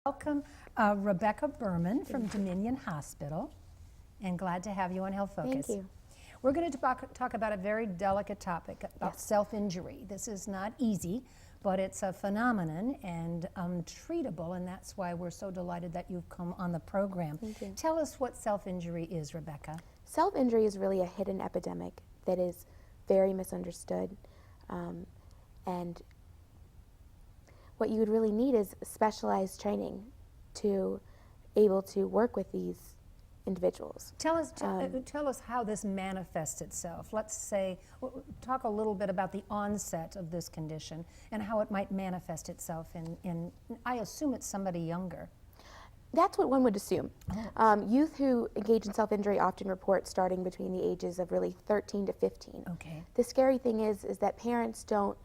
Welcome, Rebecca Berman from Dominion Hospital, and glad to have you on Health Focus. Thank you. We're going to talk about a very delicate topic, about self-injury. This is not easy, but it's a phenomenon and treatable, and that's why we're so delighted that you've come on the program. Thank you. Tell us what self-injury is, Rebecca. Self-injury is really a hidden epidemic that is very misunderstood, and what you would really need is specialized training to able to work with these individuals. Tell us how this manifests itself. Let's say, talk a little bit about the onset of this condition and how it might manifest itself in I assume it's somebody younger. That's what one would assume. Youth who engage in self-injury often report starting between the ages of really 13 to 15. Okay. The scary thing is that parents don't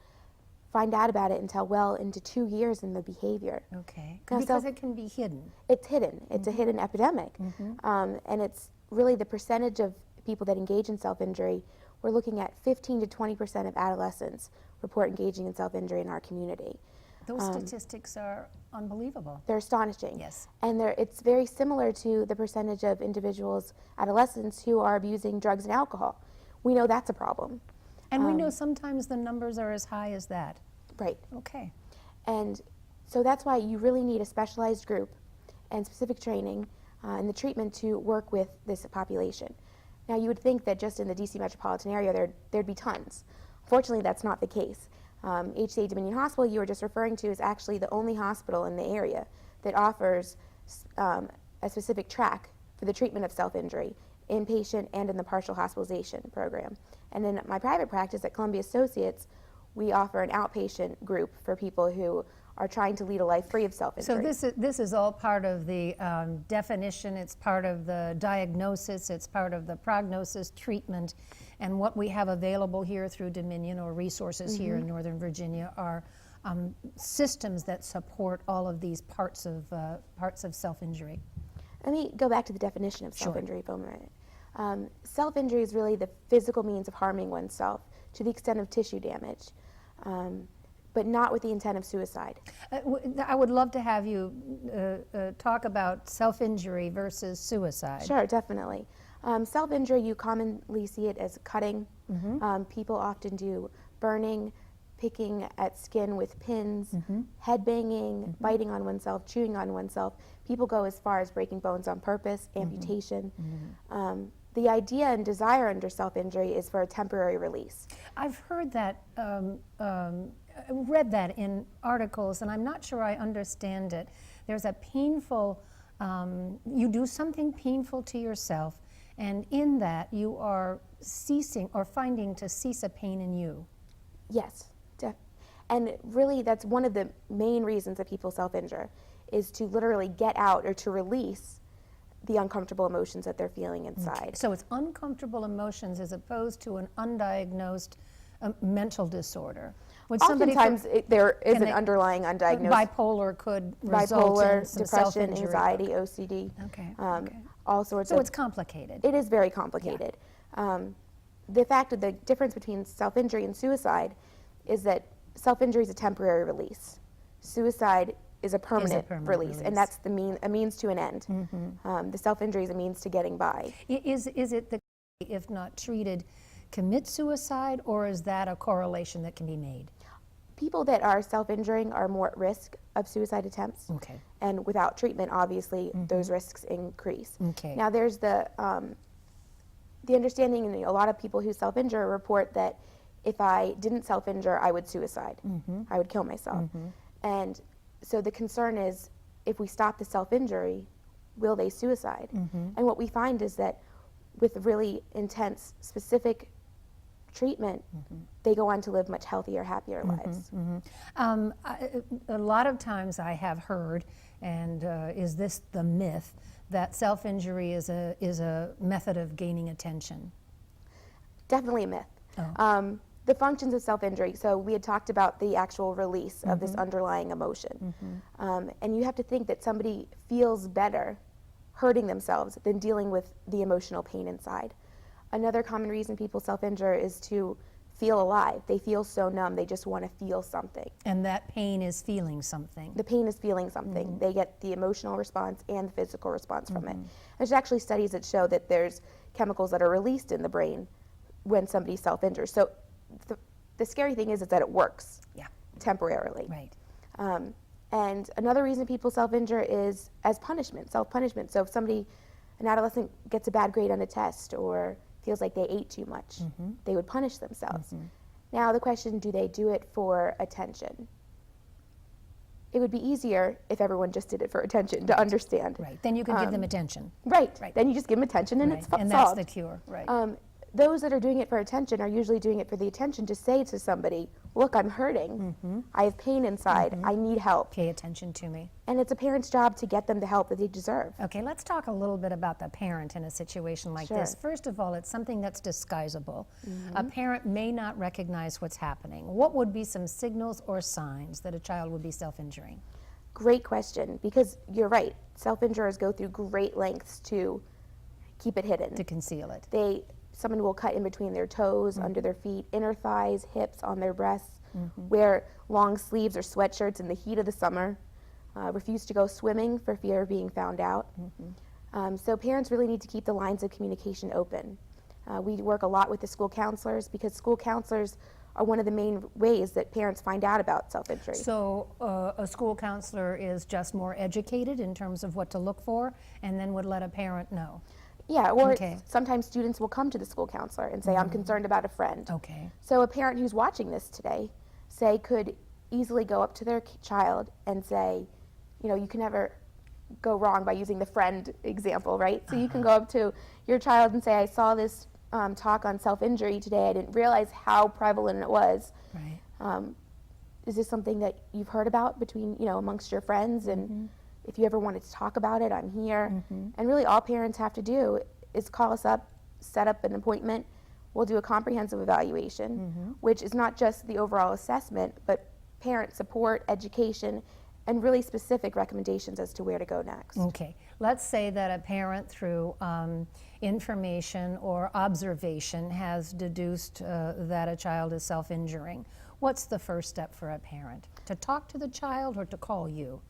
find out about it until well into 2 years in the behavior. Okay. Now, because it can be hidden. It's hidden. It's a hidden epidemic. And it's really the percentage of people that engage in self-injury. We're looking at 15 to 20% of adolescents report engaging in self-injury in our community. Those statistics are unbelievable. They're astonishing. Yes. And it's very similar to the percentage of individuals, adolescents, who are abusing drugs and alcohol. We know that's a problem. And we know sometimes the numbers are as high as that. Right. Okay. And so that's why you really need a specialized group and specific training in the treatment to work with this population. Now, you would think that just in the DC metropolitan area there'd be tons. Fortunately, that's not the case. HCA Dominion Hospital, you were just referring to, is actually the only hospital in the area that offers a specific track for the treatment of self-injury, inpatient and in the partial hospitalization program. And in my private practice at Columbia Associates, we offer an outpatient group for people who are trying to lead a life free of self-injury. So this is all part of the definition, it's part of the diagnosis, it's part of the prognosis, treatment, and what we have available here through Dominion or resources here in Northern Virginia are systems that support all of these parts of self-injury. Let me go back to the definition of self-injury for a minute. Self-injury is really the physical means of harming oneself to the extent of tissue damage, but not with the intent of suicide. I would love to have you talk about self-injury versus suicide. Sure, definitely. Self-injury, you commonly see it as cutting. People often do burning, picking at skin with pins, head banging, biting on oneself, chewing on oneself. People go as far as breaking bones on purpose, amputation. The idea and desire under self-injury is for a temporary release. I've heard that, read that in articles, and I'm not sure I understand it. There's a painful, you do something painful to yourself, and in that you are ceasing or finding to cease a pain in you. Yes, and really that's one of the main reasons that people self-injure, is to literally get out or to release the uncomfortable emotions that they're feeling inside. Okay. So it's uncomfortable emotions as opposed to an undiagnosed mental disorder. When Oftentimes there is an underlying undiagnosed bipolar could result in some depression, self-injury. anxiety, OCD, all sorts of. So it's complicated. It is very complicated. The fact of the difference between self-injury and suicide is that self-injury is a temporary release. Suicide is a permanent release, and that's a means to an end. The self-injury is a means to getting by. Is it the, if not treated, commit suicide, or is that a correlation that can be made? People that are self-injuring are more at risk of suicide attempts. Okay. And without treatment, obviously, those risks increase. Okay. Now, there's the understanding, and a lot of people who self-injure report that if I didn't self-injure, I would suicide. I would kill myself. And so the concern is, if we stop the self-injury, will they suicide? And what we find is that with really intense, specific treatment, they go on to live much healthier, happier lives. A lot of times I have heard, and is this the myth, that self-injury is a method of gaining attention? Definitely a myth. The functions of self-injury, so we had talked about the actual release of this underlying emotion. And you have to think that somebody feels better hurting themselves than dealing with the emotional pain inside. Another common reason people self-injure is to feel alive. They feel so numb, they just want to feel something. And that pain is feeling something. The pain is feeling something. They get the emotional response and the physical response from it. There's actually studies that show that there's chemicals that are released in the brain when somebody self-injures. So the scary thing is that it works temporarily. Right. And another reason people self-injure is as punishment, self-punishment. So if an adolescent gets a bad grade on a test or feels like they ate too much, they would punish themselves. Now the question, do they do it for attention? It would be easier if everyone just did it for attention, to understand. Right. Then you can give them attention. Right. Then you just give them attention and it's And solved. that's the cure. Right. Those that are doing it for attention are usually doing it for the attention to say to somebody, look, I'm hurting. I have pain inside. I need help. Pay attention to me. And it's a parent's job to get them the help that they deserve. Okay, let's talk a little bit about the parent in a situation like this. First of all, it's something that's disguisable. A parent may not recognize what's happening. What would be some signals or signs that a child would be self-injuring? Great question, because you're right. Self-injurers go through great lengths to keep it hidden. To conceal it. Someone will cut in between their toes, under their feet, inner thighs, hips, on their breasts, wear long sleeves or sweatshirts in the heat of the summer, refuse to go swimming for fear of being found out. So parents really need to keep the lines of communication open. We work a lot with the school counselors because school counselors are one of the main ways that parents find out about self-injury. So a school counselor is just more educated in terms of what to look for and then would let a parent know. Yeah, or sometimes students will come to the school counselor and say, I'm concerned about a friend. Okay. So a parent who's watching this today, could easily go up to their child and say, you can never go wrong by using the friend example, right? So you can go up to your child and say, I saw this talk on self-injury today. I didn't realize how prevalent it was. Right. Is this something that you've heard about between, amongst your friends? And if you ever wanted to talk about it, I'm here. And really all parents have to do is call us up, set up an appointment. We'll do a comprehensive evaluation, which is not just the overall assessment, but parent support, education, and really specific recommendations as to where to go next. Okay. Let's say that a parent through information or observation has deduced that a child is self-injuring. What's the first step for a parent? To talk to the child or to call you?